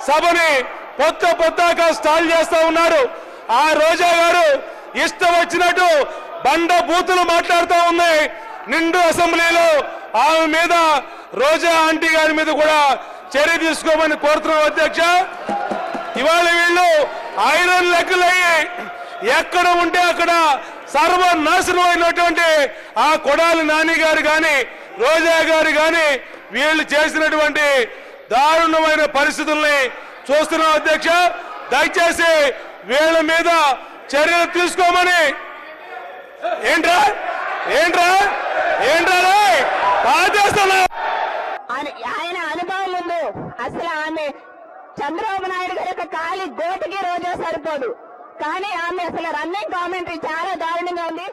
సభని పొద్దాక స్టాల్ చేస్తా ఉన్నారు. ఆ రోజా గారు ఇష్టం వచ్చినట్టు బండ బూతులు మాట్లాడుతూ ఉంది. నిండు అసెంబ్లీలో ఆమె మీద, రోజా ఆంటీ గారి మీద కూడా చర్య తీసుకోమని కోరుతున్నాం అధ్యక్ష. ఇవాళ వీళ్ళు ఐరన్ లెక్కలయ్యి ఎక్కడ ఉంటే అక్కడ సర్వనాశనం అయినటువంటి ఆ కొడాలి నాని గారు కానీ, రోజా గారు కానీ వీళ్ళు చేసినటువంటి దారుణమైన పరిస్థితుల్ని చూస్తున్నాం అధ్యక్ష. దయచేసి వీళ్ళ మీద చర్యలు తీసుకోమని. ఏంట్రా ఆయన అనుభవం ముందు అసలు ఆమె చంద్రబాబు నాయుడు గారి యొక్క కాలి గోటికి రోజా సరిపోదు. కానీ ఆమె అసలు రన్నింగ్ కామెంటరీ చాలా దారుణంగా ఉంది.